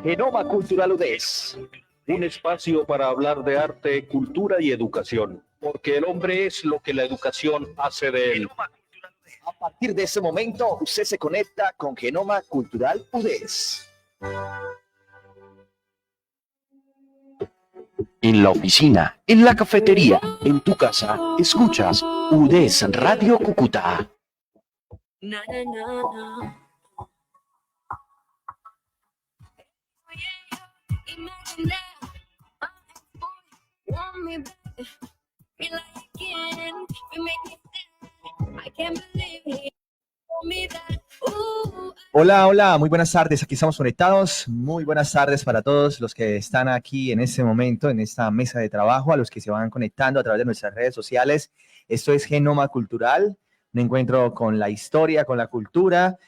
Genoma Cultural UDES, un espacio para hablar de arte, cultura y educación, porque el hombre es lo que la educación hace de él. A partir de ese momento, usted se conecta con Genoma Cultural UDES. En la oficina, en la cafetería, en tu casa, escuchas UDES Radio Cúcuta. Hola, hola, muy buenas tardes, aquí estamos conectados, muy buenas tardes para todos los que están aquí en este momento, en esta mesa de trabajo, a los que se van conectando a través de nuestras redes sociales. Esto es Genoma Cultural, un encuentro con la historia, con la cultura,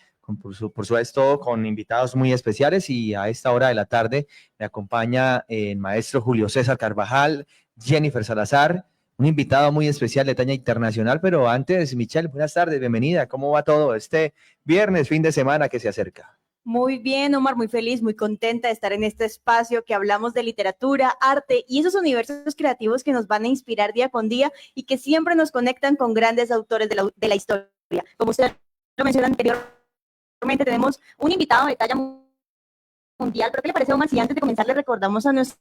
por supuesto con invitados muy especiales, y a esta hora de la tarde me acompaña el maestro Julio César Carvajal, Jennifer Salazar, un invitado muy especial de talla internacional. Pero antes, Michelle, buenas tardes, bienvenida. ¿Cómo va todo este viernes, fin de semana que se acerca? Muy bien, Omar, muy feliz, muy contenta de estar en este espacio que hablamos de literatura, arte y esos universos creativos que nos van a inspirar día con día y que siempre nos conectan con grandes autores de la historia. Como usted lo mencionó anteriormente, tenemos un invitado de talla mundial. ¿Pero qué le parece, Omar, si antes de comenzar le recordamos a nuestra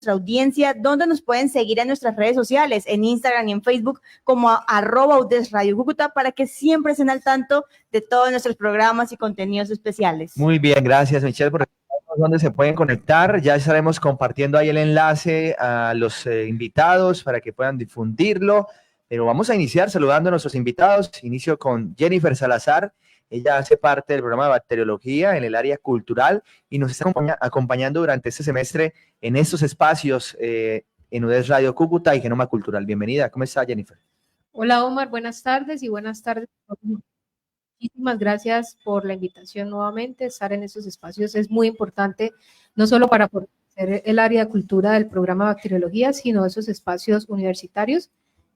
audiencia dónde nos pueden seguir en nuestras redes sociales, en Instagram y en Facebook como @UDES Radio Cúcuta, para que siempre estén al tanto de todos nuestros programas y contenidos especiales? Muy bien, gracias, Michelle, por recordarnos dónde se pueden conectar. Ya estaremos compartiendo ahí el enlace a los invitados para que puedan difundirlo, pero vamos a iniciar saludando a nuestros invitados. Inicio con Jennifer Salazar. Ella hace parte del programa de bacteriología en el área cultural y nos está acompañando durante este semestre en estos espacios en UDES Radio Cúcuta y Genoma Cultural. Bienvenida, ¿cómo está, Jennifer? Hola, Omar, buenas tardes y buenas tardes. Muchísimas gracias por la invitación nuevamente. Estar en estos espacios es muy importante, no solo para fortalecer el área de cultura del programa de bacteriología, sino esos espacios universitarios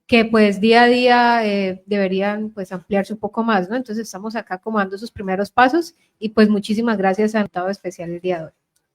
que pues día a día deberían pues ampliarse un poco más, ¿no? Entonces estamos acá como dando esos primeros pasos y pues muchísimas gracias al invitado especial el día de hoy.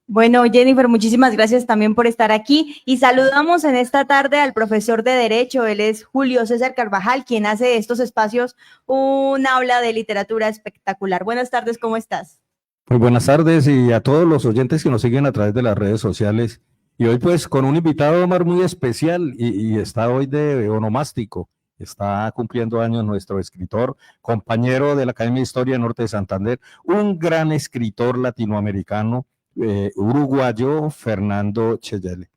Bueno, Jennifer, muchísimas gracias también por estar aquí, y saludamos en esta tarde al profesor de Derecho. Él es Julio César Carvajal, quien hace de estos espacios un aula de literatura espectacular. Buenas tardes, ¿cómo estás? Muy buenas tardes, y a todos los oyentes que nos siguen a través de las redes sociales. Y hoy pues con un invitado, Omar, muy especial, y está hoy de onomástico. Está cumpliendo años nuestro escritor, compañero de la Academia de Historia Norte de Santander, un gran escritor latinoamericano, uruguayo, Fernando Cheyele.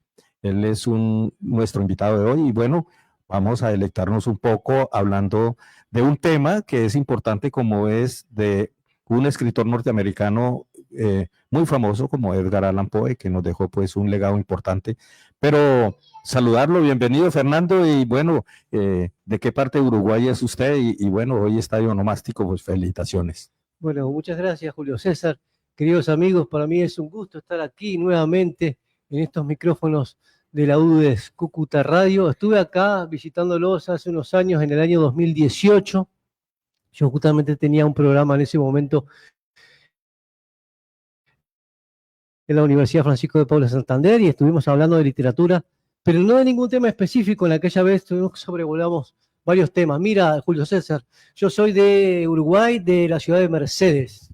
Él es nuestro invitado de hoy, y bueno, vamos a deleitarnos un poco hablando de un tema que es importante, como es de un escritor norteamericano muy famoso como Edgar Allan Poe, que nos dejó pues un legado importante. Pero saludarlo, bienvenido, Fernando, y bueno, ¿de qué parte de Uruguay es usted? Y bueno, hoy está de onomástico, pues felicitaciones. Bueno, muchas gracias, Julio César. Queridos amigos, para mí es un gusto estar aquí nuevamente en estos micrófonos de la UDES Cúcuta Radio. Estuve acá visitándolos hace unos años, en el año 2018. Yo justamente tenía un programa en ese momento en la Universidad Francisco de Paula Santander, y estuvimos hablando de literatura, pero no de ningún tema específico. En aquella vez sobrevolamos varios temas. Mira, Julio César, yo soy de Uruguay, de la ciudad de Mercedes,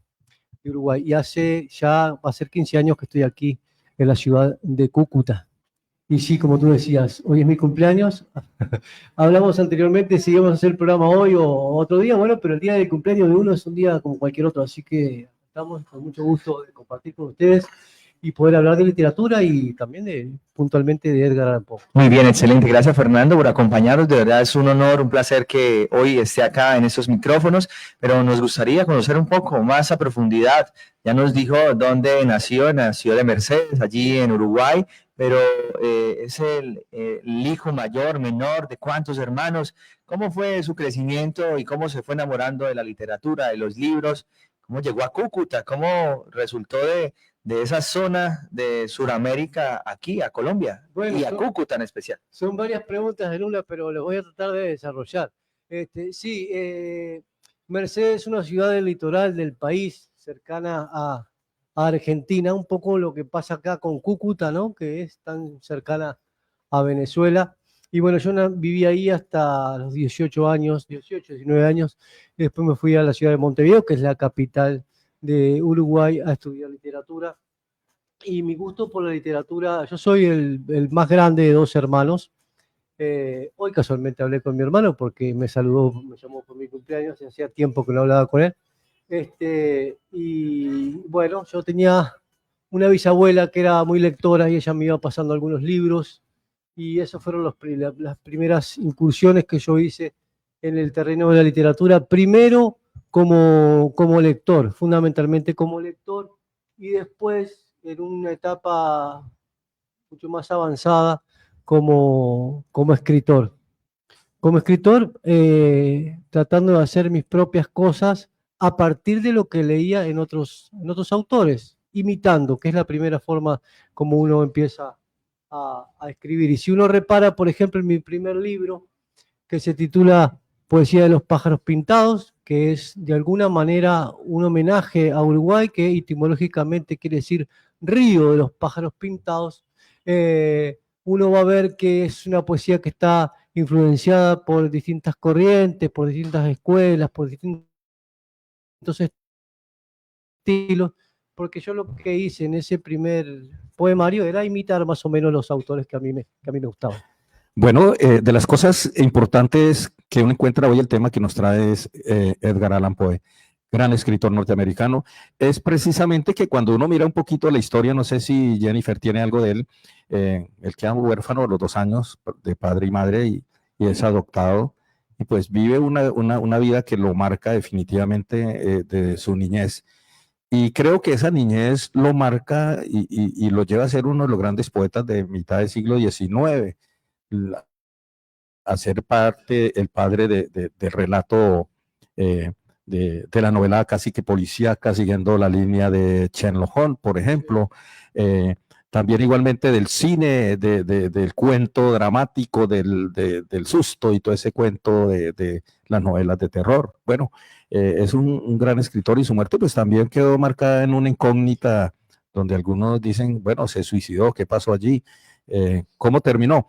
de Uruguay, y hace ya va a ser 15 años que estoy aquí en la ciudad de Cúcuta. Y sí, como tú decías, hoy es mi cumpleaños. Hablamos anteriormente si íbamos a hacer el programa hoy o otro día, bueno, pero el día del cumpleaños de uno es un día como cualquier otro, así que estamos con mucho gusto de compartir con ustedes y poder hablar de literatura y también puntualmente de Edgar Allan Poe. Muy bien, excelente. Gracias, Fernando, por acompañarnos. De verdad es un honor, un placer que hoy esté acá en estos micrófonos, pero nos gustaría conocer un poco más a profundidad. Ya nos dijo dónde nació de Mercedes, allí en Uruguay, pero es el hijo mayor, menor, ¿de cuántos hermanos? ¿Cómo fue su crecimiento y cómo se fue enamorando de la literatura, de los libros? ¿Cómo llegó a Cúcuta? ¿Cómo resultó de esa zona de Sudamérica aquí a Colombia, bueno, y a Cúcuta en especial? Son varias preguntas en una, pero las voy a tratar de desarrollar. Mercedes es una ciudad del litoral del país, cercana a Argentina, un poco lo que pasa acá con Cúcuta, ¿no? Que es tan cercana a Venezuela. Y bueno, yo viví ahí hasta los 18 años, 18, 19 años, y después me fui a la ciudad de Montevideo, que es la capital de Uruguay, a estudiar literatura. Y mi gusto por la literatura, yo soy el más grande de dos hermanos. Hoy casualmente hablé con mi hermano porque me saludó, me llamó por mi cumpleaños, y hacía tiempo que no hablaba con él. Y bueno, yo tenía una bisabuela que era muy lectora y ella me iba pasando algunos libros y esas fueron las primeras incursiones que yo hice en el terreno de la literatura, primero como lector, fundamentalmente como lector, y después en una etapa mucho más avanzada como escritor. Como escritor, tratando de hacer mis propias cosas a partir de lo que leía en otros autores, imitando, que es la primera forma como uno empieza a escribir. Y si uno repara, por ejemplo, en mi primer libro, que se titula Poesía de los pájaros pintados, que es de alguna manera un homenaje a Uruguay, que etimológicamente quiere decir río de los pájaros pintados, uno va a ver que es una poesía que está influenciada por distintas corrientes, por distintas escuelas, por distintos estilos, porque yo lo que hice en ese primer poemario era imitar más o menos los autores que a mí me gustaban. Bueno, de las cosas importantes que uno encuentra hoy, el tema que nos trae es Edgar Allan Poe, gran escritor norteamericano, es precisamente que cuando uno mira un poquito la historia, no sé si Jennifer tiene algo de él, él queda huérfano a los 2 años de padre y madre y es adoptado y pues vive una vida que lo marca definitivamente de su niñez. Y creo que esa niñez lo marca y lo lleva a ser uno de los grandes poetas de mitad del siglo XIX, a ser parte, el padre del relato de la novela casi que policíaca, siguiendo la línea de Sherlock Holmes, por ejemplo. También igualmente del cine, del cuento dramático, del susto y todo ese cuento de las novelas de terror. Bueno, es un gran escritor y su muerte pues también quedó marcada en una incógnita donde algunos dicen, bueno, se suicidó, ¿qué pasó allí? ¿Cómo terminó?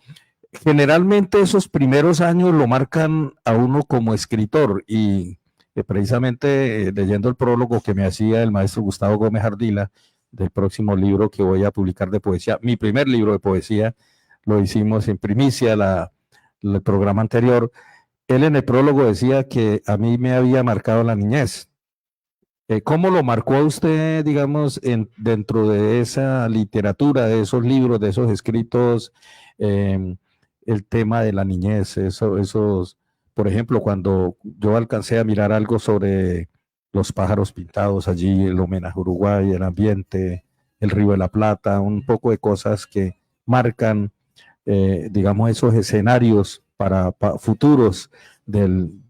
Generalmente esos primeros años lo marcan a uno como escritor y precisamente leyendo el prólogo que me hacía el maestro Gustavo Gómez Ardila del próximo libro que voy a publicar de poesía, mi primer libro de poesía, lo hicimos en primicia el programa anterior. Él en el prólogo decía que a mí me había marcado la niñez. ¿Cómo lo marcó a usted, digamos, dentro de esa literatura, de esos libros, de esos escritos, el tema de la niñez? Esos, por ejemplo, cuando yo alcancé a mirar algo sobre los pájaros pintados allí, el homenaje a Uruguay, el ambiente, el Río de la Plata, un poco de cosas que marcan, digamos, esos escenarios para futuros del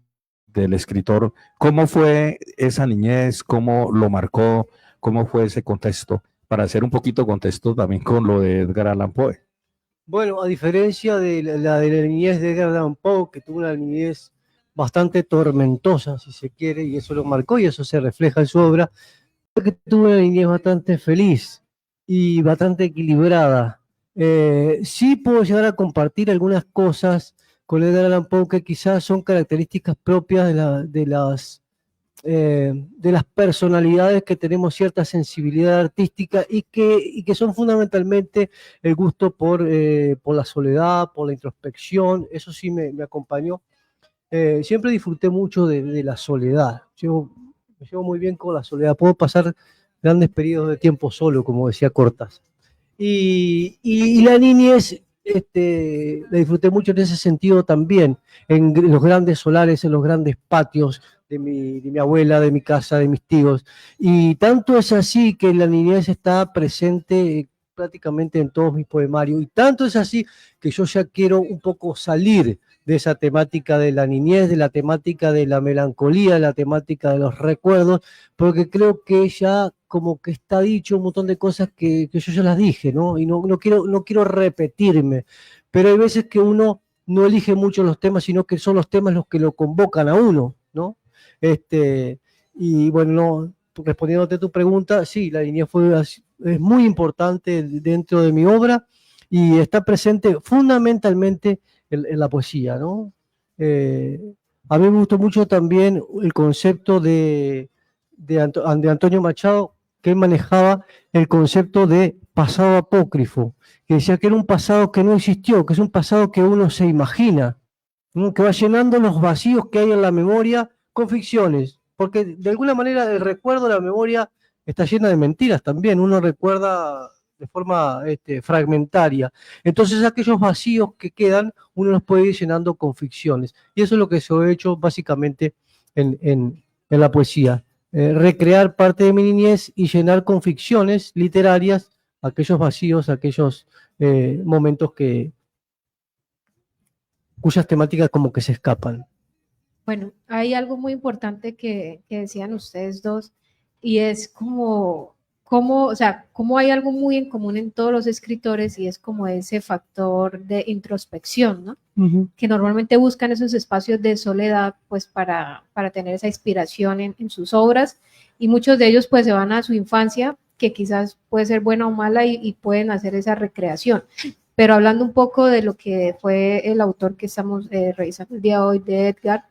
escritor. ¿Cómo fue esa niñez? ¿Cómo lo marcó? ¿Cómo fue ese contexto? Para hacer un poquito contexto también con lo de Edgar Allan Poe. Bueno, a diferencia de la niñez de Edgar Allan Poe, que tuvo una niñez bastante tormentosa, si se quiere, y eso lo marcó y eso se refleja en su obra, que tuvo una niñez bastante feliz y bastante equilibrada. Sí puedo llegar a compartir algunas cosas con Edgar Allan Poe que quizás son características propias de las personalidades que tenemos cierta sensibilidad artística y que son fundamentalmente el gusto por la soledad, por la introspección. Eso sí me acompañó. Siempre disfruté mucho de la soledad. Me llevo muy bien con la soledad. Puedo pasar grandes periodos de tiempo solo, como decía Cortázar. Y la niñez la disfruté mucho en ese sentido también, en los grandes solares, en los grandes patios de mi abuela, de mi casa, de mis tíos. Y tanto es así que la niñez está presente prácticamente en todos mis poemarios. Y tanto es así que yo ya quiero un poco salir de esa temática de la niñez, de la temática de la melancolía, de la temática de los recuerdos, porque creo que ya como que está dicho un montón de cosas que yo ya las dije, ¿no? Y no quiero repetirme, pero hay veces que uno no elige mucho los temas, sino que son los temas los que lo convocan a uno, ¿no? Y bueno, respondiéndote tu pregunta, sí, la niñez es muy importante dentro de mi obra y está presente fundamentalmente en la poesía, ¿no? A mí me gustó mucho también el concepto de Antonio Machado, que él manejaba el concepto de pasado apócrifo, que decía que era un pasado que no existió, que es un pasado que uno se imagina, ¿no? Que va llenando los vacíos que hay en la memoria con ficciones, porque de alguna manera el recuerdo de la memoria está llena de mentiras también, uno recuerda de forma fragmentaria. Entonces aquellos vacíos que quedan, uno los puede ir llenando con ficciones. Y eso es lo que se ha hecho básicamente en la poesía. Recrear parte de mi niñez y llenar con ficciones literarias aquellos vacíos, aquellos momentos cuyas temáticas como que se escapan. Bueno, hay algo muy importante que decían ustedes dos, y es como, o sea, cómo hay algo muy en común en todos los escritores, y es como ese factor de introspección, ¿no? Que normalmente buscan esos espacios de soledad, pues para tener esa inspiración en sus obras, y muchos de ellos pues se van a su infancia, que quizás puede ser buena o mala, y pueden hacer esa recreación. Pero hablando un poco de lo que fue el autor que estamos revisando el día de hoy, de Edgar,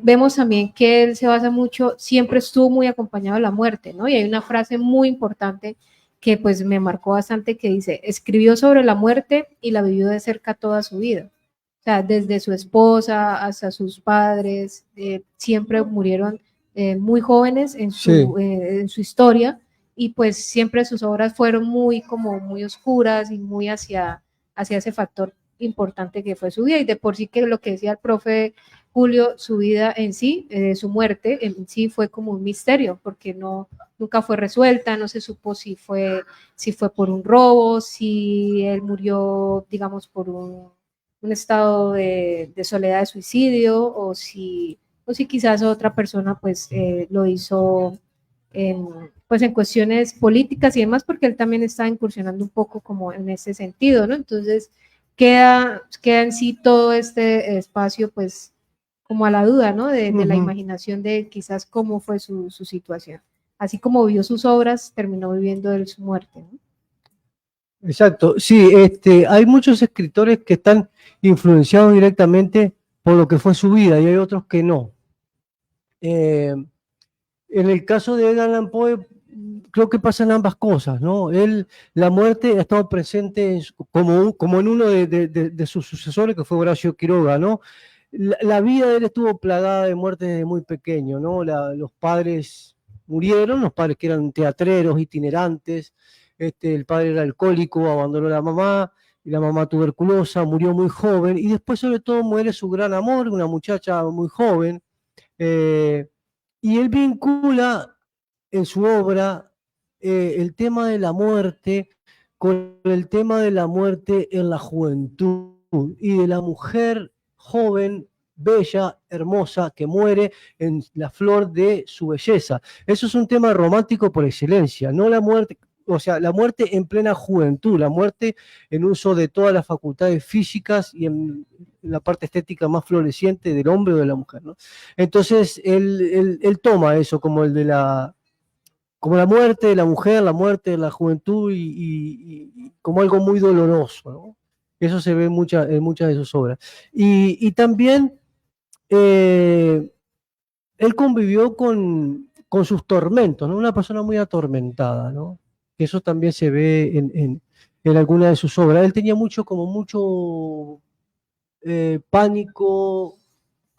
vemos también que él se basa mucho, siempre estuvo muy acompañado de la muerte, ¿no? Y hay una frase muy importante que pues me marcó bastante, que dice: escribió sobre la muerte y la vivió de cerca toda su vida. O sea, desde su esposa hasta sus padres, siempre murieron muy jóvenes en su historia, y pues siempre sus obras fueron muy oscuras y muy hacia ese factor importante que fue su vida. Y de por sí, que lo que decía el profe Julio, su vida en sí, su muerte en sí fue como un misterio, porque nunca fue resuelta, no se supo si fue por un robo, si él murió, digamos, por un estado de soledad, de suicidio, o si quizás otra persona pues lo hizo pues en cuestiones políticas y demás, porque él también está incursionando un poco como en ese sentido, ¿no? Entonces queda en sí todo este espacio pues como a la duda, ¿no? De la imaginación de quizás cómo fue su situación. Así como vio sus obras, terminó viviendo él su muerte, ¿no? Exacto, sí, hay muchos escritores que están influenciados directamente por lo que fue su vida y hay otros que no. En el caso de Edgar Allan Poe, creo que pasan ambas cosas, ¿no? La muerte ha estado presente como en uno de sus sucesores, que fue Horacio Quiroga, ¿no? La vida de él estuvo plagada de muertes desde muy pequeño, ¿no? Los padres murieron, los padres que eran teatreros, itinerantes, el padre era alcohólico, abandonó a la mamá, y la mamá tuberculosa, murió muy joven, y después sobre todo muere su gran amor, una muchacha muy joven, y él vincula en su obra el tema de la muerte con el tema de la muerte en la juventud y de la mujer joven, bella, hermosa, que muere en la flor de su belleza. Eso es un tema romántico por excelencia, no la muerte, o sea, la muerte en plena juventud, la muerte en uso de todas las facultades físicas y en la parte estética más floreciente del hombre o de la mujer, ¿no? Entonces, él toma eso como como la muerte de la mujer, la muerte de la juventud y como algo muy doloroso, ¿no? Eso se ve en muchas de sus obras. Y también él convivió con sus tormentos, ¿no? Una persona muy atormentada, ¿no? Eso también se ve en algunas de sus obras. Él tenía mucho pánico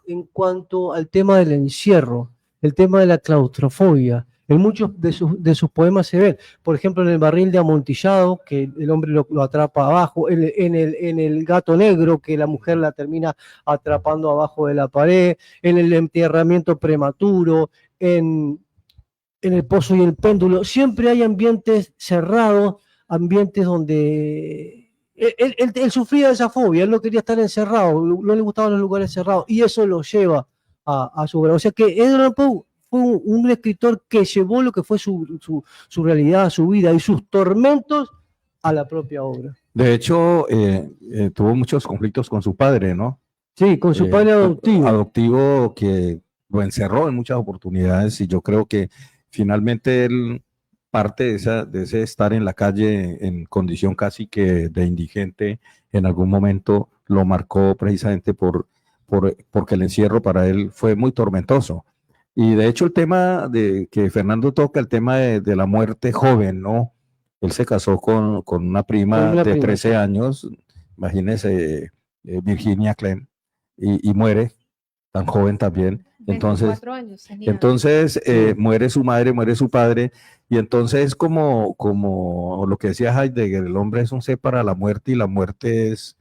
en cuanto al tema del encierro, el tema de la claustrofobia. En muchos de sus poemas se ven. Por ejemplo, en El barril de Amontillado, que el hombre lo atrapa abajo, en el gato negro, que la mujer la termina atrapando abajo de la pared, en el enterramiento prematuro, en el pozo y el péndulo. Siempre hay ambientes cerrados, ambientes donde él sufría de esa fobia, él no quería estar encerrado, no le gustaban los lugares cerrados, y eso lo lleva a su obra. O sea que Edgar Allan Poe fue un escritor que llevó lo que fue su realidad, su vida y sus tormentos a la propia obra. De hecho, tuvo muchos conflictos con su padre, ¿no? Sí, con su padre adoptivo. Adoptivo, que lo encerró en muchas oportunidades, y yo creo que finalmente él parte de ese estar en la calle en condición casi que de indigente, en algún momento lo marcó precisamente porque el encierro para él fue muy tormentoso. Y de hecho el tema de que Fernando toca, el tema de la muerte joven, ¿no? Él se casó con una prima de 13 años, imagínese, Virginia Clem, y muere tan joven también. Entonces, 24 años tenía. entonces muere su madre, muere su padre, y entonces como lo que decía Heidegger, el hombre es un ser para la muerte, y la muerte es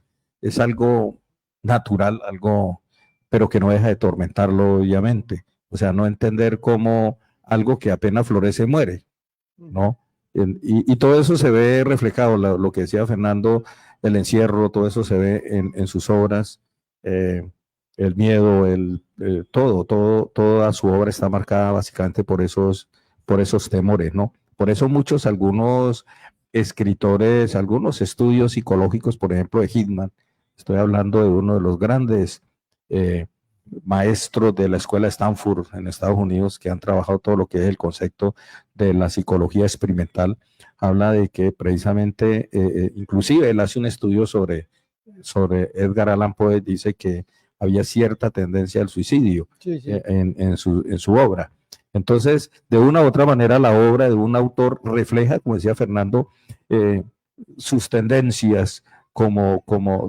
algo natural, algo, pero que no deja de tormentarlo, obviamente. O sea, no entender cómo algo que apenas florece muere, ¿no? Y todo eso se ve reflejado, lo que decía Fernando, el encierro, todo eso se ve en sus obras, el miedo, toda su obra está marcada básicamente por esos temores, ¿no? Por eso algunos escritores, algunos estudios psicológicos, por ejemplo, de Hickman, estoy hablando de uno de los grandes maestros de la escuela de Stanford en Estados Unidos, que han trabajado todo lo que es el concepto de la psicología experimental, habla de que precisamente, inclusive él hace un estudio sobre Edgar Allan Poe, dice que había cierta tendencia al suicidio en su obra. Entonces, de una u otra manera, la obra de un autor refleja, como decía Fernando, sus tendencias, como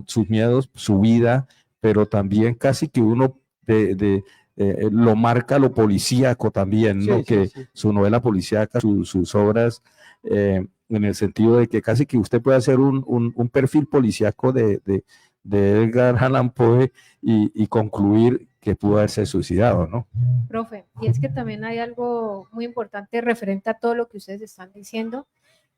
sus miedos, su vida, pero también casi que uno lo marca lo policíaco también, ¿no? Su novela policíaca, sus obras, en el sentido de que casi que usted puede hacer un perfil policíaco de Edgar Allan Poe y concluir que pudo haberse suicidado, ¿no? Profe, y es que también hay algo muy importante referente a todo lo que ustedes están diciendo,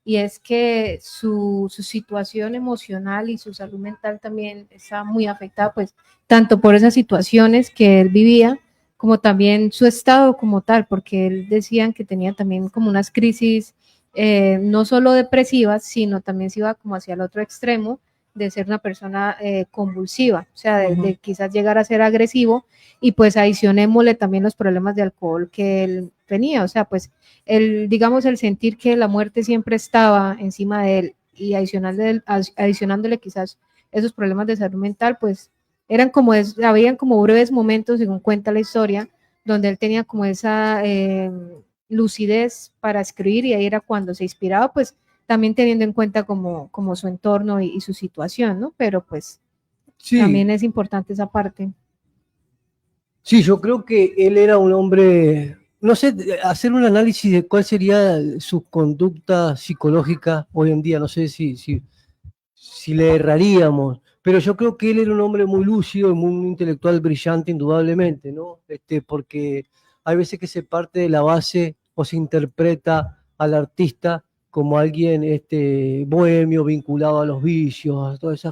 y es que su situación emocional y su salud mental también está muy afectada, pues, tanto por esas situaciones que él vivía, como también su estado como tal, porque él decían que tenía también como unas crisis, no solo depresivas, sino también se iba como hacia el otro extremo, de ser una persona convulsiva, o sea, de quizás llegar a ser agresivo, y pues adicionémosle también los problemas de alcohol que él tenía, o sea, pues digamos el sentir que la muerte siempre estaba encima de él, y adicionándole quizás esos problemas de salud mental, pues habían como breves momentos, según cuenta la historia, donde él tenía como esa lucidez para escribir, y ahí era cuando se inspiraba, pues también teniendo en cuenta como su entorno y su situación, ¿no? Pero pues también es importante esa parte. Sí, yo creo que él era un hombre, no sé, hacer un análisis de cuál sería su conducta psicológica hoy en día, no sé si le erraríamos, pero yo creo que él era un hombre muy lúcido y muy intelectual brillante, indudablemente, ¿no? Porque hay veces que se parte de la base o se interpreta al artista como alguien bohemio, vinculado a los vicios, a todas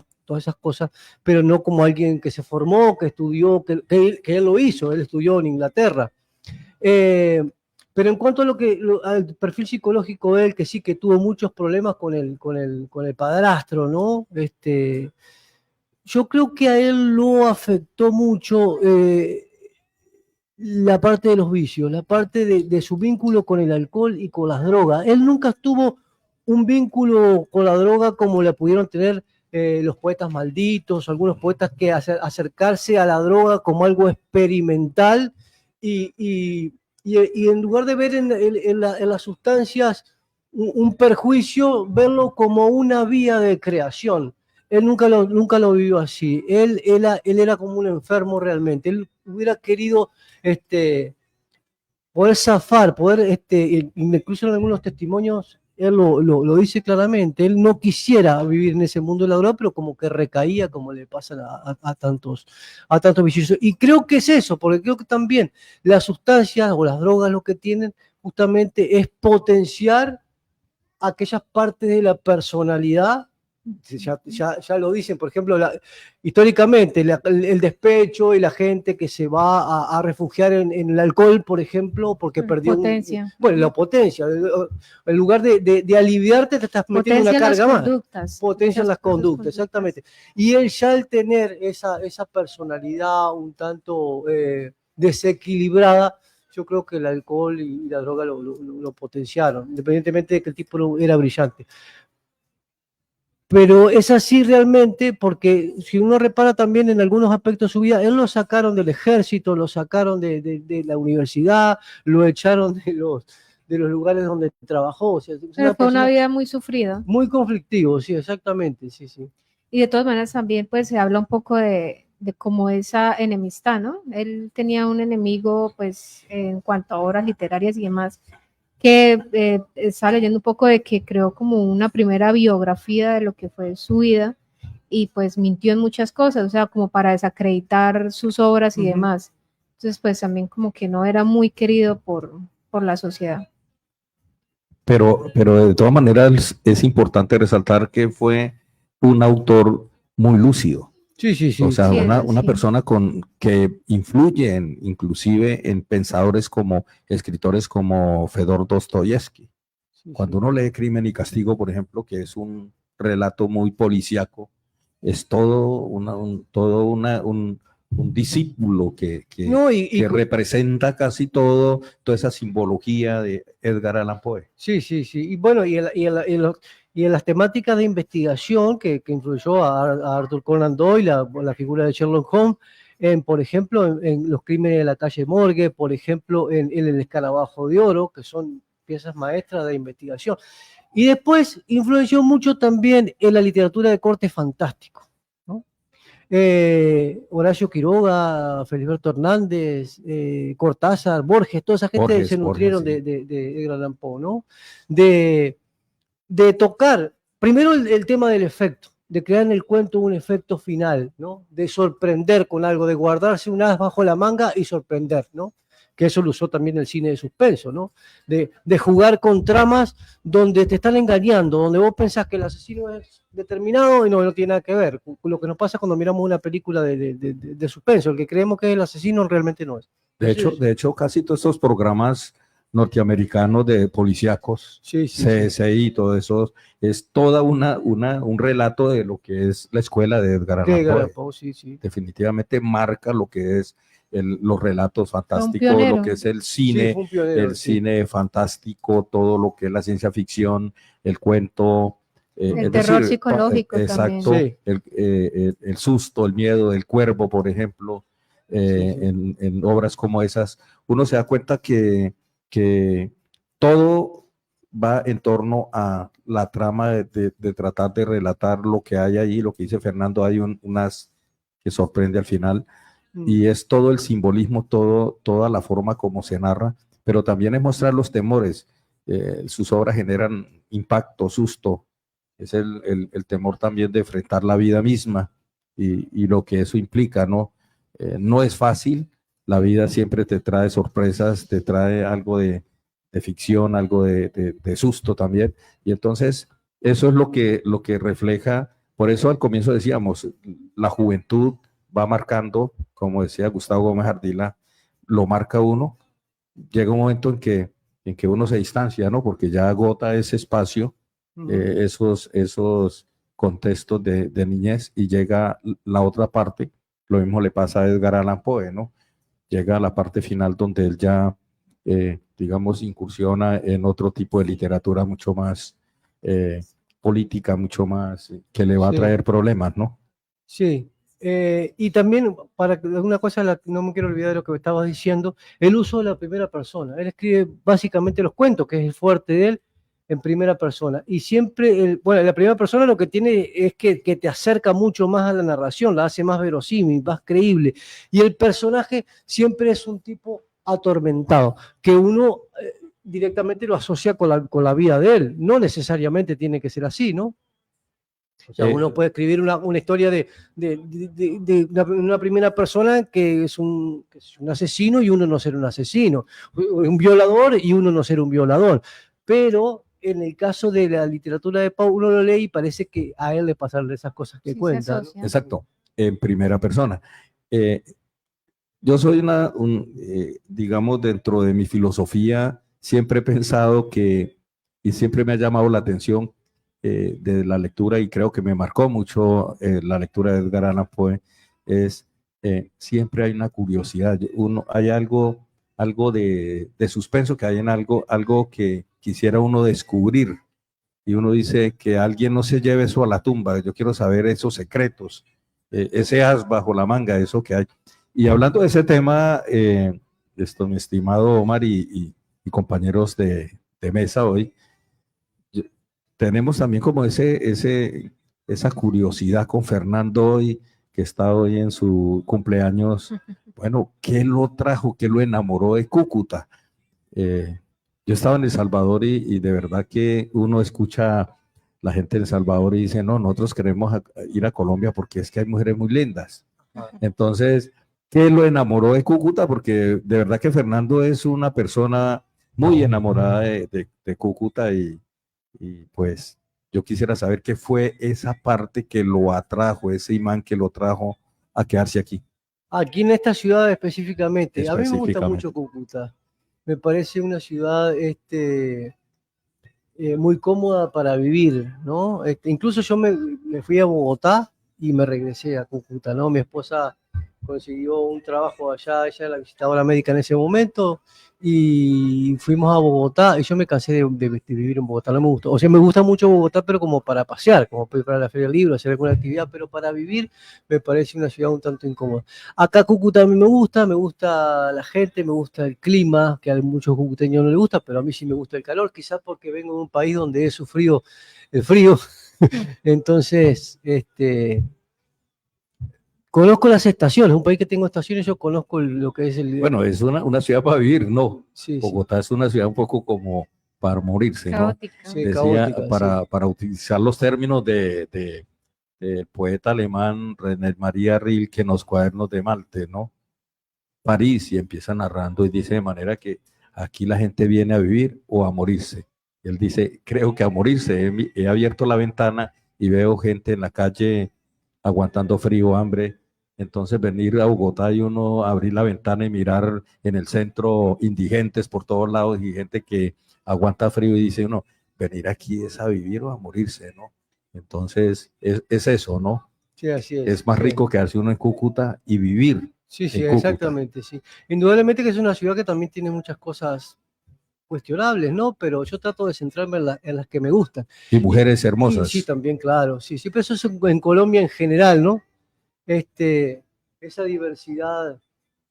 esas cosas, pero no como alguien que se formó, que estudió, que él lo hizo, él estudió en Inglaterra. Pero en cuanto a al perfil psicológico de él, que sí que tuvo muchos problemas con el padrastro, ¿no? Yo creo que a él lo afectó mucho la parte de los vicios, la parte de su vínculo con el alcohol y con las drogas. Él nunca tuvo un vínculo con la droga como la pudieron tener los poetas malditos, algunos poetas que acercarse a la droga como algo experimental y en lugar de ver en las sustancias un perjuicio, verlo como una vía de creación. Él nunca lo vivió así. Él era como un enfermo realmente. Él hubiera querido poder zafar, incluso en algunos testimonios, él lo dice claramente. Él no quisiera vivir en ese mundo de la droga, pero como que recaía, como le pasa a tantos viciosos. Y creo que es eso, porque creo que también las sustancias o las drogas lo que tienen justamente es potenciar aquellas partes de la personalidad. Ya lo dicen, por ejemplo, históricamente el despecho y la gente que se va a refugiar en el alcohol, por ejemplo, porque perdió la potencia. En lugar de aliviarte, te estás metiendo una carga más. Potencian las conductas, exactamente. Y él ya al tener esa personalidad un tanto desequilibrada, yo creo que el alcohol y la droga lo potenciaron, independientemente de que el tipo era brillante. Pero es así realmente porque si uno repara también en algunos aspectos de su vida, él lo sacaron del ejército, lo sacaron de la universidad, lo echaron de los lugares donde trabajó. O sea, es Pero fue una persona vida muy sufrida. muy conflictivo, sí, exactamente, sí, sí. Y de todas maneras también pues se habla un poco de como esa enemistad, ¿no? Él tenía un enemigo pues en cuanto a obras literarias y demás, que estaba leyendo un poco de que creó como una primera biografía de lo que fue su vida y pues mintió en muchas cosas, o sea, como para desacreditar sus obras y demás. Entonces pues también como que no era muy querido por la sociedad. Pero de todas maneras es importante resaltar que fue un autor muy lúcido. Sí, sí, sí. O sea, Sí, una sí. persona que influye inclusive en pensadores como escritores como Fedor Dostoyevsky. Sí, Cuando uno lee Crimen y Castigo, por ejemplo, que es un relato muy policíaco, es todo un discípulo que No, que representa casi toda esa simbología de Edgar Allan Poe. sí, sí, sí. Y bueno, y en las temáticas de investigación que influyó a Arthur Conan Doyle, la figura de Sherlock Holmes, por ejemplo, en Los Crímenes de la calle Morgue, por ejemplo, en El Escarabajo de Oro, que son piezas maestras de investigación. Y después influenció mucho también en la literatura de corte fantástico, ¿no? Horacio Quiroga, Feliberto Hernández, Cortázar, Borges, toda esa gente Borges, se nutrieron Borges, sí. de Edgar Allan Poe, ¿no? De tocar, primero el tema del efecto, de crear en el cuento un efecto final, ¿no? De sorprender con algo, de guardarse un as bajo la manga y sorprender, ¿no? Que eso lo usó también el cine de suspenso, ¿no? De jugar con tramas donde te están engañando, donde vos pensás que el asesino es determinado y no tiene nada que ver. Lo que nos pasa cuando miramos una película de suspenso, el que creemos que es el asesino realmente no es. De hecho, casi todos estos programas norteamericanos de policíacos, Sí, sí, CSI y todo eso, es toda un relato de lo que es la escuela de Edgar De Allan Edgar Allan Poe. Poe, sí, sí. Definitivamente marca lo que es los relatos fantásticos, pionero. lo que es el Sí, cine, fue un pionero, el sí. cine fantástico, todo lo que es la ciencia ficción, el cuento. El es terror decir, psicológico exacto, también. el susto, el miedo, el cuervo, por ejemplo, Sí, sí. en obras como esas, uno se da cuenta que todo va en torno a la trama de tratar de relatar lo que hay ahí, lo que dice Fernando, hay unas que sorprende al final, y es todo el simbolismo, toda la forma como se narra, pero también es mostrar los temores. Sus obras generan impacto, susto, es el temor también de enfrentar la vida misma y lo que eso implica, ¿no? No es fácil, la vida siempre te trae sorpresas, te trae algo de ficción, algo de susto también, y entonces eso es lo que refleja, por eso al comienzo decíamos, la juventud va marcando, como decía Gustavo Gómez Ardila, lo marca uno, llega un momento en que uno se distancia, ¿no? Porque ya agota ese espacio, esos contextos de niñez y llega la otra parte, lo mismo le pasa a Edgar Allan Poe, ¿no? Llega a la parte final donde él ya, digamos, incursiona en otro tipo de literatura mucho más política, mucho más, que le va a Sí. traer problemas, ¿no? Sí, y también, para una cosa, no me quiero olvidar de lo que me estabas diciendo, el uso de la primera persona. Él escribe básicamente los cuentos, que es el fuerte de él, en primera persona. Y siempre, bueno, la primera persona lo que tiene es que te acerca mucho más a la narración, la hace más verosímil, más creíble. Y el personaje siempre es un tipo atormentado, que uno directamente lo asocia con la vida de él. No necesariamente tiene que ser así, ¿no? O sea, uno puede escribir una historia de una primera persona que es un asesino y uno no ser un asesino, un violador y uno no ser un violador. Pero en el caso de la literatura de Poe, uno lo lee y parece que a él le pasan esas cosas que Sí, cuenta, ¿no? Exacto, en primera persona. Yo soy digamos, dentro de mi filosofía, siempre he pensado que, y siempre me ha llamado la atención de la lectura, y creo que me marcó mucho la lectura de Edgar Allan Poe, es siempre hay una curiosidad, hay algo algo de suspenso que hay en algo que quisiera uno descubrir. Y uno dice que alguien no se lleve eso a la tumba. Yo quiero saber esos secretos, ese as bajo la manga, eso que hay. Y hablando de ese tema, mi estimado Omar y compañeros de mesa hoy, tenemos también como esa curiosidad con Fernando hoy, que está hoy en su cumpleaños. Bueno, ¿qué lo trajo, qué lo enamoró de Cúcuta? Yo estaba en El Salvador y de verdad que uno escucha la gente de El Salvador y dice, no, nosotros queremos ir a Colombia porque es que hay mujeres muy lindas. Entonces, ¿qué lo enamoró de Cúcuta? Porque de verdad que Fernando es una persona muy enamorada de Cúcuta y pues yo quisiera saber qué fue esa parte que lo atrajo, ese imán que lo trajo a quedarse aquí. Aquí en esta ciudad específicamente, a mí me gusta Específicamente. mucho Cúcuta. Me parece una ciudad muy cómoda para vivir, ¿no? Incluso yo me fui a Bogotá y me regresé a Cúcuta, ¿no? Mi esposa consiguió un trabajo allá, ella era la visitadora médica en ese momento, y fuimos a Bogotá, y yo me cansé de vivir en Bogotá, no me gustó. O sea, me gusta mucho Bogotá, pero como para pasear, como para ir para la Feria del Libro, hacer alguna actividad, pero para vivir me parece una ciudad un tanto incómoda. Acá Cúcuta a mí me gusta la gente, me gusta el clima, que a muchos cucuteños no les gusta, pero a mí sí me gusta el calor, quizás porque vengo de un país donde he sufrido el frío. Entonces, conozco las estaciones, un país que tengo estaciones, yo conozco lo que es el... Bueno, es una ciudad para vivir, ¿no? Sí, Bogotá es una ciudad un poco como para morirse, ¿no? Caótica. Sí, Decía, caótica, para utilizar los términos del poeta alemán René María Rilke en los cuadernos de Malte, ¿no? París, y empieza narrando y dice de manera que aquí la gente viene a vivir o a morirse. Él dice, creo que a morirse. He abierto la ventana y veo gente en la calle aguantando frío, hambre. Entonces venir a Bogotá y uno abrir la ventana y mirar en el centro indigentes por todos lados y gente que aguanta frío y dice uno, venir aquí es a vivir o a morirse, ¿no? Entonces es eso, ¿no? Sí, así es. Es más Sí. rico quedarse uno en Cúcuta y vivir. Sí, sí, en Cúcuta. exactamente, sí. Indudablemente que es una ciudad que también tiene muchas cosas cuestionables, ¿no? Pero yo trato de centrarme en las que me gustan. Y mujeres hermosas. Sí, también, claro, sí, sí, pero eso es en Colombia en general, ¿no? Esa diversidad,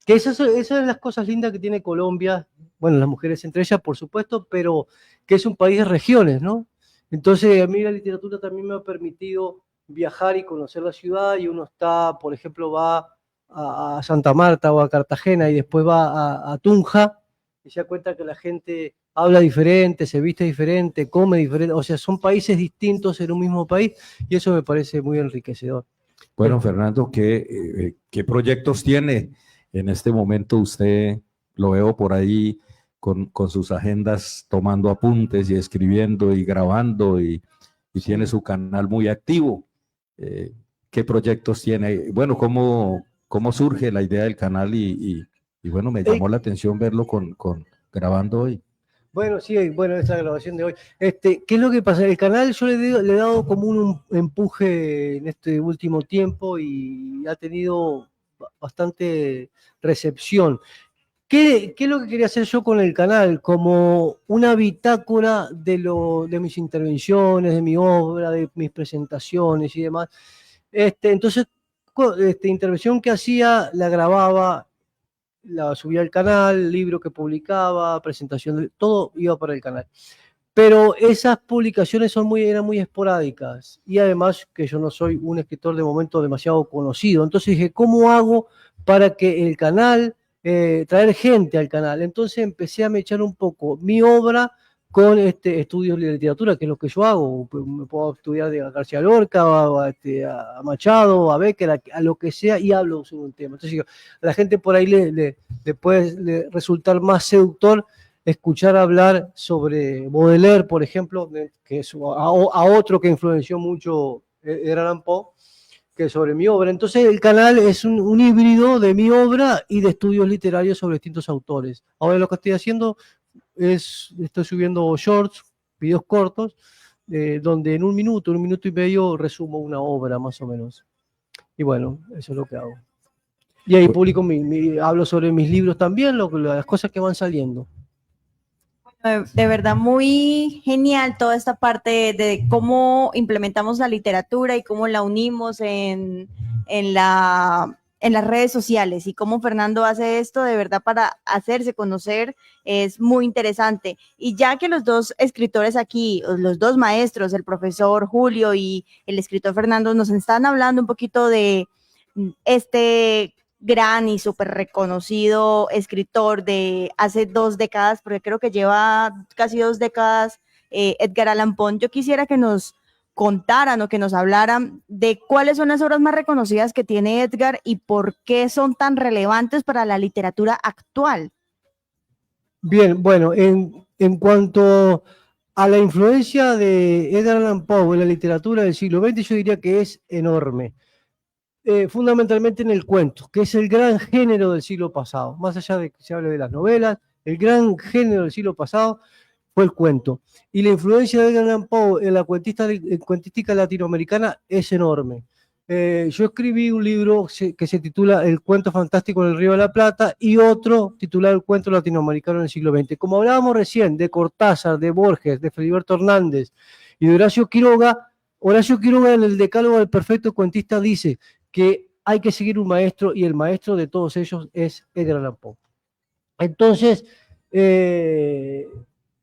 que esas son las cosas lindas que tiene Colombia, bueno, las mujeres entre ellas, por supuesto, pero que es un país de regiones, ¿no? Entonces, a mí la literatura también me ha permitido viajar y conocer la ciudad, y uno está, por ejemplo, va a Santa Marta o a Cartagena y después va a Tunja, y se da cuenta que la gente habla diferente, se viste diferente, come diferente, o sea, son países distintos en un mismo país, y eso me parece muy enriquecedor. Bueno, Fernando, ¿qué proyectos tiene en este momento? Usted lo veo por ahí con sus agendas tomando apuntes y escribiendo y grabando y tiene su canal muy activo. ¿Qué proyectos tiene? Bueno, ¿cómo surge la idea del canal? Y bueno, me llamó la atención verlo grabando hoy. Bueno, sí, bueno, esta grabación de hoy. ¿Qué es lo que pasa? El canal yo le he dado como un empuje en este último tiempo y ha tenido bastante recepción. ¿Qué es lo que quería hacer yo con el canal? Como una bitácora de mis intervenciones, de mi obra, de mis presentaciones y demás. Entonces, intervención que hacía, la grababa, la subía al canal, libro que publicaba, presentación, todo iba para el canal. Pero esas publicaciones eran muy esporádicas, y además que yo no soy un escritor de momento demasiado conocido. Entonces dije, ¿cómo hago para que el canal, traer gente al canal? Entonces empecé a mechar un poco mi obra con estudios de literatura, que es lo que yo hago. Me puedo estudiar de García Lorca, a Machado, a Becker, a lo que sea, y hablo sobre un tema. Entonces a la gente por ahí le puede resultar más seductor escuchar hablar sobre Baudelaire, por ejemplo, que es a otro que influenció mucho Edgar Allan Poe, que sobre mi obra. Entonces el canal es un híbrido de mi obra y de estudios literarios sobre distintos autores. Ahora lo que estoy haciendo estoy subiendo shorts, videos cortos, donde en un minuto y medio resumo una obra más o menos. Y bueno, eso es lo que hago. Y ahí publico, hablo sobre mis libros también, las cosas que van saliendo. De verdad, muy genial toda esta parte de cómo implementamos la literatura y cómo la unimos en las redes sociales y cómo Fernando hace esto de verdad para hacerse conocer es muy interesante. Y ya que los dos escritores aquí, los dos maestros, el profesor Julio y el escritor Fernando, nos están hablando un poquito de este gran y súper reconocido escritor de hace 2 décadas, porque creo que lleva casi 2 décadas, Edgar Allan Poe. Yo quisiera que nos contaran o que nos hablaran de cuáles son las obras más reconocidas que tiene Edgar y por qué son tan relevantes para la literatura actual. Bien, bueno, en cuanto a la influencia de Edgar Allan Poe en la literatura del siglo XX, yo diría que es enorme. Fundamentalmente en el cuento, que es el gran género del siglo pasado. Más allá de que se hable de las novelas, el gran género del siglo pasado fue el cuento. Y la influencia de Edgar Allan Poe en la cuentística latinoamericana es enorme. Yo escribí un libro que se titula El cuento fantástico en el Río de la Plata y otro titulado El cuento latinoamericano en el siglo XX. Como hablábamos recién de Cortázar, de Borges, de Feliberto Hernández y de Horacio Quiroga en el Decálogo del Perfecto Cuentista dice que hay que seguir un maestro y el maestro de todos ellos es Edgar Allan Poe. Entonces,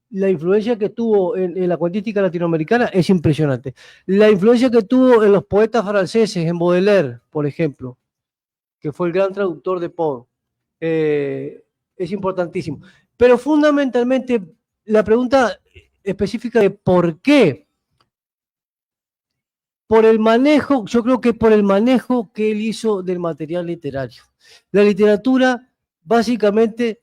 la influencia que tuvo en la cuentística latinoamericana es impresionante. La influencia que tuvo en los poetas franceses, en Baudelaire, por ejemplo, que fue el gran traductor de Poe, es importantísimo. Pero fundamentalmente, la pregunta específica de por qué, por el manejo, yo creo que por el manejo que él hizo del material literario. La literatura, básicamente,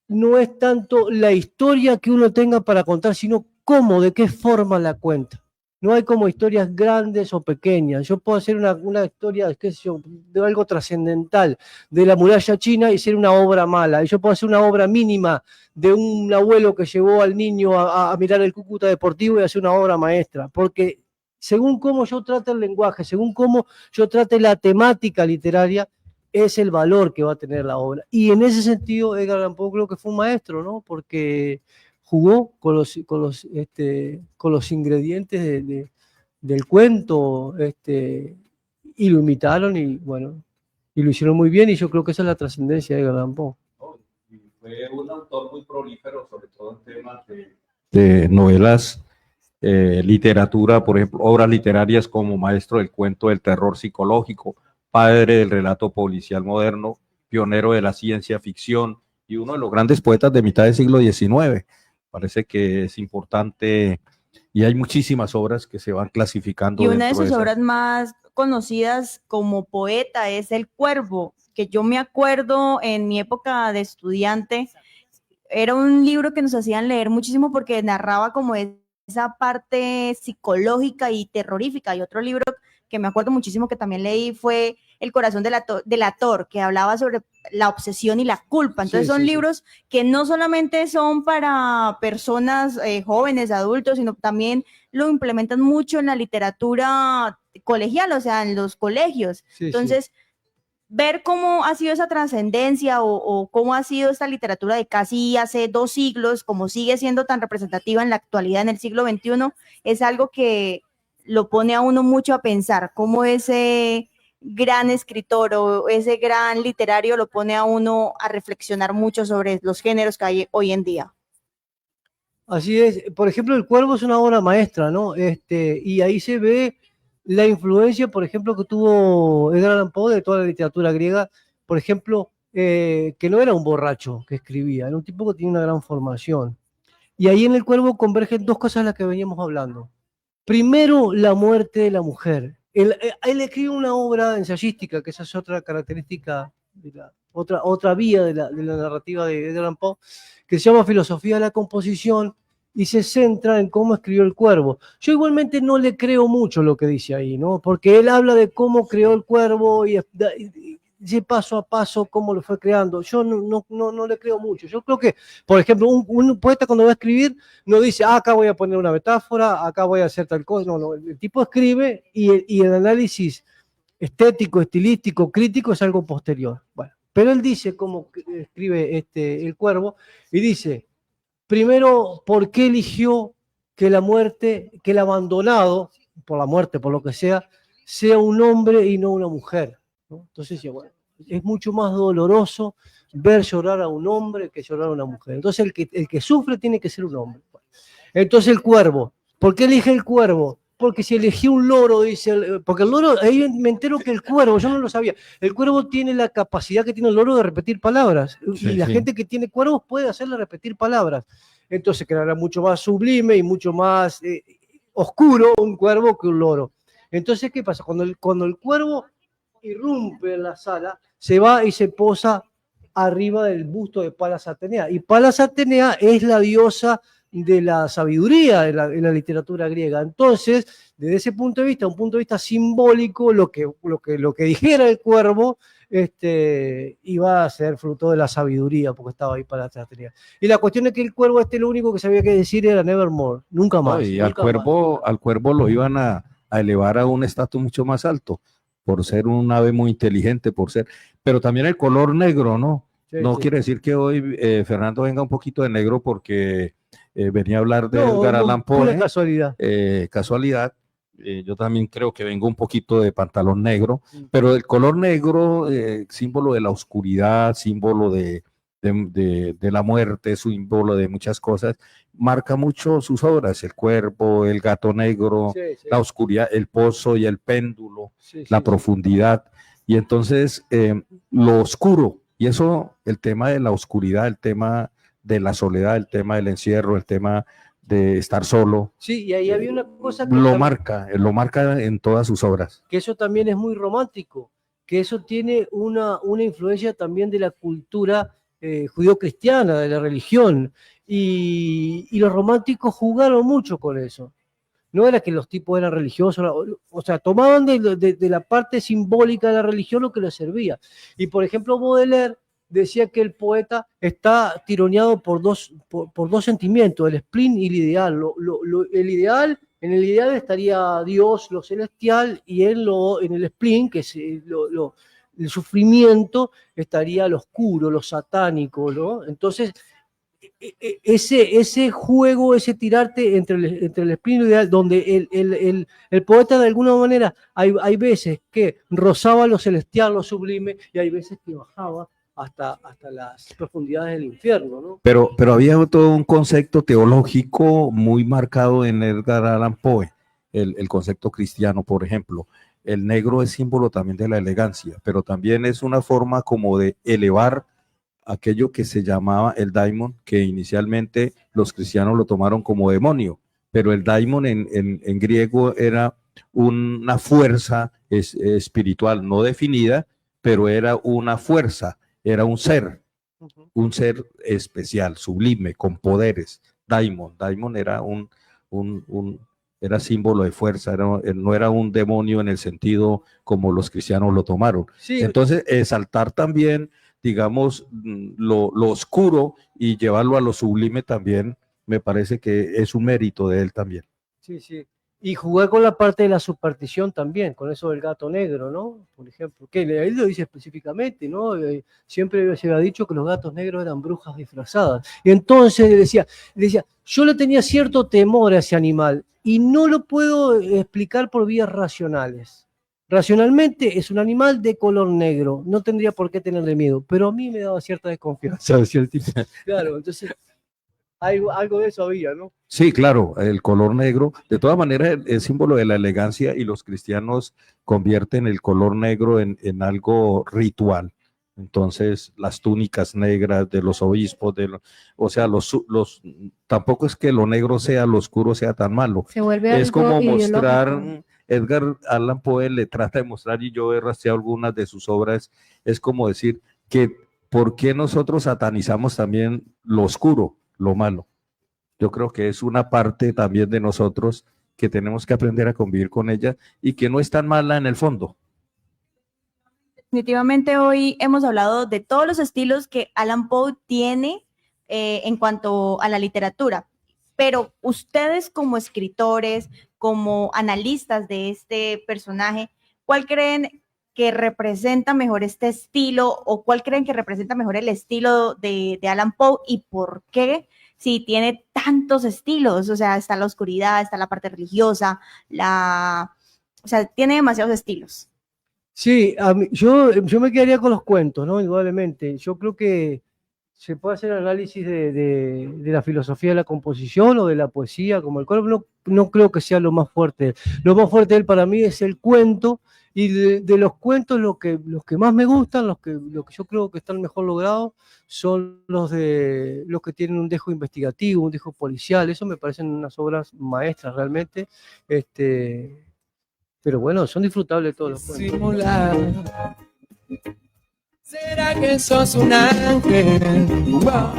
no es tanto la historia que uno tenga para contar, sino cómo, de qué forma la cuenta. No hay como historias grandes o pequeñas. Yo puedo hacer una historia, qué sé yo, de algo trascendental, de la muralla china y ser una obra mala. Y yo puedo hacer una obra mínima de un abuelo que llevó al niño a mirar el Cúcuta Deportivo y hacer una obra maestra. Porque según cómo yo trate el lenguaje, según cómo yo trate la temática literaria, es el valor que va a tener la obra. Y en ese sentido, Edgar Allan Poe creo que fue un maestro, ¿no? Porque jugó con los ingredientes del cuento, y lo imitaron y, bueno, y lo hicieron muy bien, y yo creo que esa es la trascendencia de Edgar Allan Poe. Fue un autor muy prolífero, sobre todo en temas de novelas, literatura, por ejemplo, obras literarias como maestro del cuento del terror psicológico, padre del relato policial moderno, pionero de la ciencia ficción y uno de los grandes poetas de mitad del siglo XIX. Parece que es importante y hay muchísimas obras que se van clasificando. Y una de sus obras más conocidas como poeta es El Cuervo, que yo me acuerdo en mi época de estudiante, era un libro que nos hacían leer muchísimo porque narraba como esa parte psicológica y terrorífica. Y otro libro que me acuerdo muchísimo que también leí fue El corazón del ator, que hablaba sobre la obsesión y la culpa. Entonces son libros que no solamente son para personas jóvenes, adultos, sino también lo implementan mucho en la literatura colegial, o sea, en los colegios. Entonces, ver cómo ha sido esa trascendencia o cómo ha sido esta literatura de casi hace 2 siglos, como sigue siendo tan representativa en la actualidad, en el siglo XXI, es algo que lo pone a uno mucho a pensar, cómo ese gran escritor o ese gran literario lo pone a uno a reflexionar mucho sobre los géneros que hay hoy en día. Así es. Por ejemplo, El Cuervo es una obra maestra, ¿no? Y ahí se ve la influencia, por ejemplo, que tuvo Edgar Allan Poe de toda la literatura griega. Por ejemplo, que no era un borracho que escribía, era un tipo que tenía una gran formación. Y ahí en El Cuervo convergen 2 cosas de las que veníamos hablando. Primero, la muerte de la mujer. Él escribe una obra ensayística, que esa es otra característica, otra vía de la narrativa de Edgar Allan Poe, que se llama Filosofía de la Composición, y se centra en cómo escribió El Cuervo. Yo igualmente no le creo mucho lo que dice ahí, ¿no? Porque él habla de cómo creó El Cuervo y dice paso a paso cómo lo fue creando. Yo no le creo mucho. Yo creo que, por ejemplo, un poeta cuando va a escribir no dice, acá voy a poner una metáfora, acá voy a hacer tal cosa. No, el tipo escribe y el análisis estético, estilístico, crítico, es algo posterior. Bueno, pero él dice, como escribe el Cuervo, y dice, primero, ¿por qué eligió que la muerte, que el abandonado, por la muerte, por lo que sea un hombre y no una mujer? ¿No? Entonces, bueno, es mucho más doloroso ver llorar a un hombre que llorar a una mujer. Entonces, el que sufre tiene que ser un hombre. Entonces, el Cuervo. ¿Por qué elige el Cuervo? Porque si elegí un loro, dice, porque el loro, ahí me entero que el Cuervo, yo no lo sabía, el Cuervo tiene la capacidad que tiene el loro de repetir palabras, Sí, y la sí. gente que tiene cuervos puede hacerle repetir palabras. Entonces quedará mucho más sublime y mucho más oscuro un cuervo que un loro. Entonces, ¿qué pasa? Cuando el cuervo irrumpe en la sala, se va y se posa arriba del busto de Palas Atenea. Y Palas Atenea es la diosa de la sabiduría en la literatura griega. Entonces, desde ese punto de vista, un punto de vista simbólico, lo que dijera el cuervo iba a ser fruto de la sabiduría, porque estaba ahí Palas Atenea. Y la cuestión es que el cuervo lo único que sabía que decir era nevermore, nunca más. No, y nunca al cuervo lo iban a elevar a un estatus mucho más alto, por ser un ave muy inteligente, pero también el color negro, ¿no? Sí, No sí. quiere decir que hoy Fernando venga un poquito de negro porque venía a hablar de No, Edgar no, Allan pura Poe, casualidad. casualidad. Yo también creo que vengo un poquito de pantalón negro, pero el color negro, símbolo de la oscuridad, símbolo de la muerte, símbolo de muchas cosas, marca mucho sus obras, el cuerpo, el gato negro, Sí, sí. la oscuridad, el pozo y el péndulo, Sí, la sí, profundidad, y entonces lo oscuro, y eso, el tema de la oscuridad, el tema de la soledad, el tema del encierro, el tema de estar solo, sí, y ahí había una cosa que lo marca en todas sus obras. que eso también es muy romántico, que eso tiene una influencia también de la cultura judío-cristiana, de la religión, y los románticos jugaron mucho con eso. No era que los tipos eran religiosos, o sea, tomaban de la parte simbólica de la religión lo que les servía. Y por ejemplo, Baudelaire decía que el poeta está tironeado por dos sentimientos, el spleen y el ideal. En el ideal estaría Dios, lo celestial, y en el spleen, que es el sufrimiento, estaría lo oscuro, lo satánico, ¿no? Entonces, ese juego, ese tirarte entre el espíritu ideal, donde el poeta de alguna manera hay veces que rozaba lo celestial, lo sublime, y hay veces que bajaba hasta las profundidades del infierno, ¿no? Pero había todo un concepto teológico muy marcado en Edgar Allan Poe, el concepto cristiano, por ejemplo. El negro es símbolo también de la elegancia, pero también es una forma como de elevar aquello que se llamaba el daimon, que inicialmente los cristianos lo tomaron como demonio, pero el daimon en griego era una fuerza espiritual no definida, pero era una fuerza, era un ser especial, sublime, con poderes. Daimon era era símbolo de fuerza, no era un demonio en el sentido como los cristianos lo tomaron. Sí. Entonces, exaltar también, digamos, lo oscuro y llevarlo a lo sublime también, me parece que es un mérito de él también. Sí, sí. Y jugar con la parte de la superstición también, con eso del gato negro, ¿no? Por ejemplo, que ahí lo dice específicamente, ¿no? Siempre se había dicho que los gatos negros eran brujas disfrazadas. Y entonces decía, yo le tenía cierto temor a ese animal y no lo puedo explicar por vías racionales. Racionalmente es un animal de color negro, no tendría por qué tenerle miedo, pero a mí me daba cierta desconfianza, decía el tipo. Claro, entonces algo de eso había, ¿no? Sí, claro, el color negro, de todas maneras, es símbolo de la elegancia y los cristianos convierten el color negro en algo ritual. Entonces, las túnicas negras de los obispos, o sea, tampoco es que lo negro sea, lo oscuro sea tan malo. Se vuelve Es algo como ideológico. mostrar, Edgar Allan Poe le trata de mostrar, y yo he rastreado algunas de sus obras, es como decir que ¿por qué nosotros satanizamos también lo oscuro, lo malo? Yo creo que es una parte también de nosotros que tenemos que aprender a convivir con ella y que no es tan mala en el fondo. Definitivamente hoy hemos hablado de todos los estilos que Allan Poe tiene en cuanto a la literatura, pero ustedes como escritores, como analistas de este personaje, ¿cuál creen que representa mejor este estilo, o cuál creen que representa mejor el estilo de Allan Poe y por qué, si tiene tantos estilos? O sea, está la oscuridad, está la parte religiosa, o sea, tiene demasiados estilos. Sí, yo me quedaría con los cuentos, ¿no? Indudablemente. Yo creo que se puede hacer análisis de la filosofía de la composición o de la poesía, como el cual no creo que sea lo más fuerte. Lo más fuerte de él para mí es el cuento, y de los cuentos los que más me gustan, los que yo creo que están mejor logrados, son los que tienen un dejo investigativo, un dejo policial. Eso me parecen unas obras maestras realmente. Pero bueno, son disfrutables todos los cuentos. Simular. ¿Será que sos un ángel? Wow.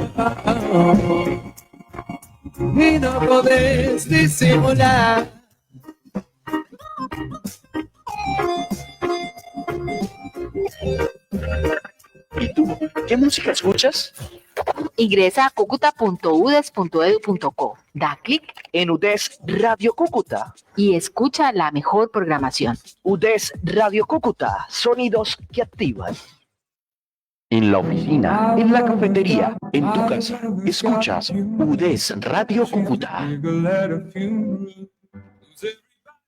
Y no podés disimular. ¿Y tú? ¿Qué música escuchas? Ingresa a cucuta.udes.edu.co, da clic En UDES Radio Cúcuta. y escucha la mejor programación. UDES Radio Cúcuta. Sonidos que activan. En la oficina, en la cafetería, en tu casa, escuchas UDES Radio Cúcuta.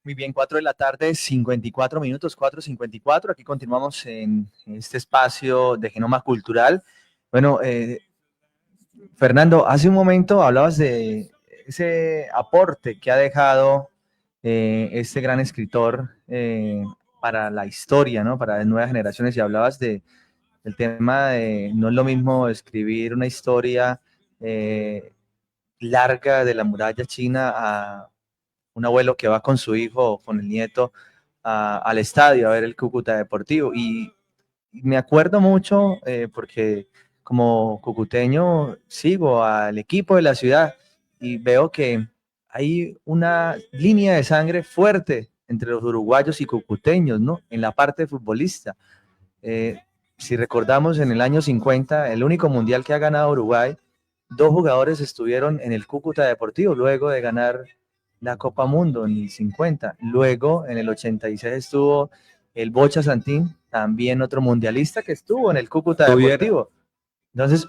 Muy bien, 4 de la tarde, 54 minutos, 4:54. Aquí continuamos en este espacio de Genoma Cultural. Bueno, Fernando, hace un momento hablabas de ese aporte que ha dejado este gran escritor para la historia, ¿no? Para las nuevas generaciones, y hablabas del tema de no es lo mismo escribir una historia larga de la muralla china a un abuelo que va con su hijo o con el nieto al estadio a ver el Cúcuta Deportivo. Y me acuerdo mucho porque como cucuteño sigo al equipo de la ciudad y veo que hay una línea de sangre fuerte entre los uruguayos y cucuteños, ¿no? En la parte futbolista. Si recordamos, en el año 50, el único mundial que ha ganado Uruguay, 2 jugadores estuvieron en el Cúcuta Deportivo luego de ganar la Copa Mundo en el 50. Luego, en el 86 estuvo el Bocha Santín, también otro mundialista que estuvo en el Cúcuta Deportivo. Entonces,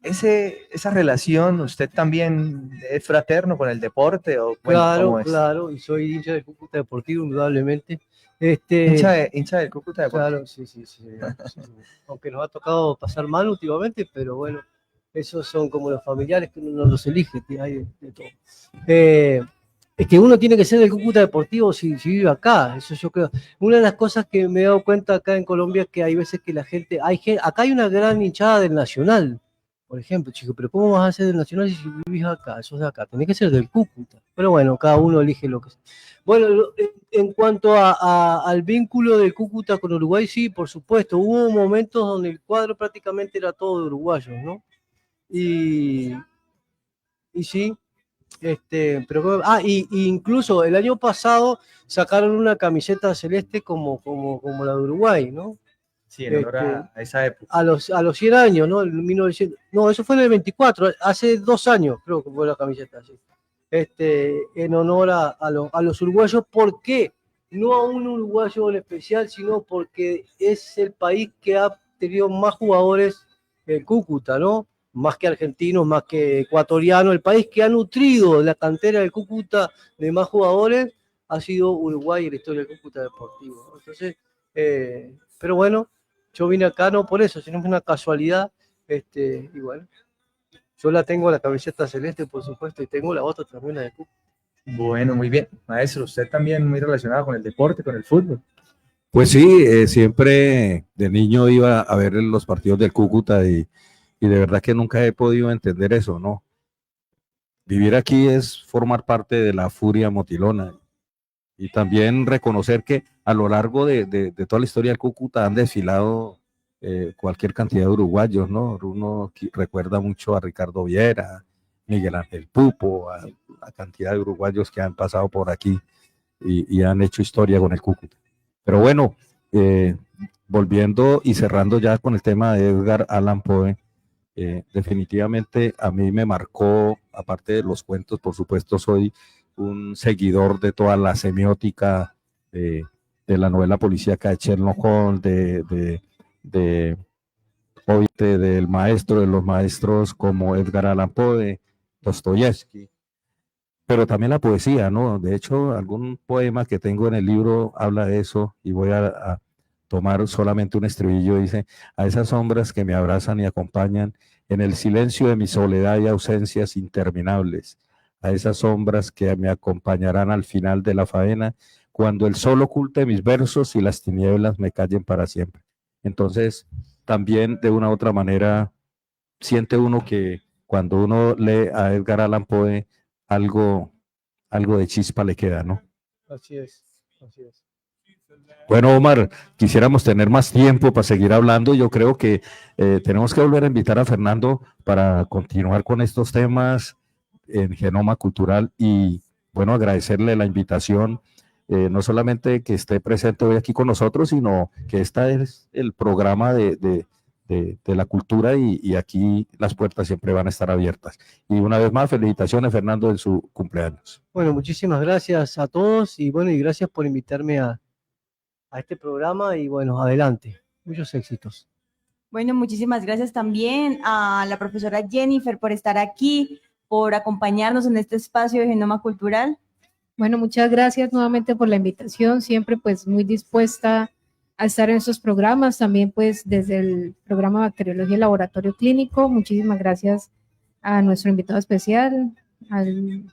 esa relación, ¿usted también es fraterno con el deporte? O, bueno, Claro, ¿cómo es? claro, y soy hincha del Cúcuta Deportivo, indudablemente. Hincha del Cúcuta Deportivo. Claro, sí. Aunque nos ha tocado pasar mal últimamente, pero bueno, esos son como los familiares que uno no los elige, hay de todo. Es que uno tiene que ser del Cúcuta Deportivo si vive acá, eso yo creo. Una de las cosas que me he dado cuenta acá en Colombia es que hay veces que acá hay una gran hinchada del Nacional, por ejemplo, chico, pero ¿cómo vas a ser del Nacional si vivís acá? Eso es de acá, tenés que ser del Cúcuta. Pero bueno, cada uno elige lo que sea. Bueno, en cuanto al vínculo del Cúcuta con Uruguay, sí, por supuesto, hubo momentos donde el cuadro prácticamente era todo de uruguayos, ¿no? Y sí. Y incluso el año pasado sacaron una camiseta celeste como la de Uruguay, ¿no? Sí, en honor a esa época. A los 100 años, ¿no? No, eso fue en el 24, hace 2 años creo que fue la camiseta, sí. En honor a los uruguayos. ¿Por qué? No a un uruguayo en especial, sino porque es el país que ha tenido más jugadores en Cúcuta, ¿no? Más que argentinos, más que ecuatorianos. El país que ha nutrido la cantera del Cúcuta de más jugadores ha sido Uruguay en la historia del Cúcuta Deportivo, ¿no? Entonces, pero bueno, yo vine acá no por eso, sino es una casualidad. Y bueno, yo la tengo la camiseta celeste, por supuesto, y tengo la otra también, la de Cúcuta. Bueno, muy bien. Maestro, usted también muy relacionado con el deporte, con el fútbol. Pues sí, siempre de niño iba a ver los partidos del Cúcuta y de verdad que nunca he podido entender eso, ¿no? Vivir aquí es formar parte de la furia motilona y también reconocer que a lo largo de toda la historia del Cúcuta han desfilado cualquier cantidad de uruguayos, ¿no? Uno recuerda mucho a Ricardo Viera, Miguel Ángel Pupo, a la cantidad de uruguayos que han pasado por aquí y han hecho historia con el Cúcuta. Pero bueno, volviendo y cerrando ya con el tema de Edgar Allan Poe, definitivamente a mí me marcó, aparte de los cuentos, por supuesto soy un seguidor de toda la semiótica de la novela policíaca de Sherlock Holmes, obviamente del maestro de los maestros como Edgar Allan Poe, de Dostoyevsky, pero también la poesía, ¿no? De hecho, algún poema que tengo en el libro habla de eso y voy a tomar solamente un estribillo. Dice: a esas sombras que me abrazan y acompañan en el silencio de mi soledad y ausencias interminables, a esas sombras que me acompañarán al final de la faena, cuando el sol oculte mis versos y las tinieblas me callen para siempre. Entonces, también de una u otra manera, siente uno que cuando uno lee a Edgar Allan Poe, algo de chispa le queda, ¿no? Así es, así es. Bueno, Omar, quisiéramos tener más tiempo para seguir hablando. Yo creo que tenemos que volver a invitar a Fernando para continuar con estos temas en Genoma Cultural y, bueno, agradecerle la invitación, no solamente que esté presente hoy aquí con nosotros, sino que este es el programa de la cultura y aquí las puertas siempre van a estar abiertas. Y una vez más, felicitaciones, Fernando, en su cumpleaños. Bueno, muchísimas gracias a todos y bueno, y gracias por invitarme a este programa y bueno, adelante. Muchos éxitos. Bueno, muchísimas gracias también a la profesora Jennifer por estar aquí, por acompañarnos en este espacio de Genoma Cultural. Bueno, muchas gracias nuevamente por la invitación, siempre pues muy dispuesta a estar en estos programas, también pues desde el programa de Bacteriología y Laboratorio Clínico. Muchísimas gracias a nuestro invitado especial, al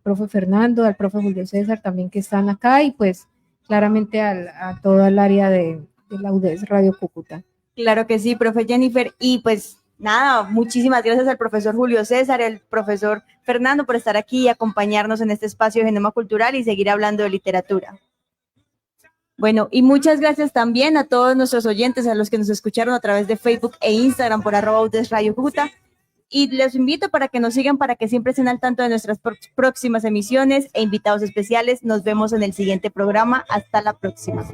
profe Fernando, al profe Julio César también que están acá y pues claramente a toda el área de la UDES Radio Cúcuta. Claro que sí, profe Jennifer. Y pues nada, muchísimas gracias al profesor Julio César, al profesor Fernando por estar aquí y acompañarnos en este espacio de Genoma Cultural y seguir hablando de literatura. Bueno, y muchas gracias también a todos nuestros oyentes, a los que nos escucharon a través de Facebook e Instagram por @UDES Radio Cúcuta. Y les invito para que nos sigan, para que siempre estén al tanto de nuestras próximas emisiones e invitados especiales. Nos vemos en el siguiente programa. Hasta la próxima.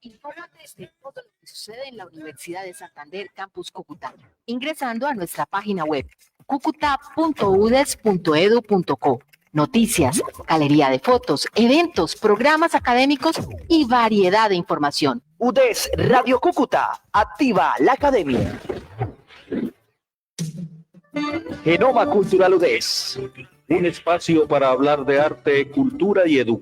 Infórmate de todo lo que sucede en la Universidad de Santander Campus Cúcuta, ingresando a nuestra página web cucuta.udes.edu.co. Noticias, galería de fotos, eventos, programas académicos y variedad de información. UDES Radio Cúcuta, activa la academia. Genoma Cultural UDES, un espacio para hablar de arte, cultura y educación.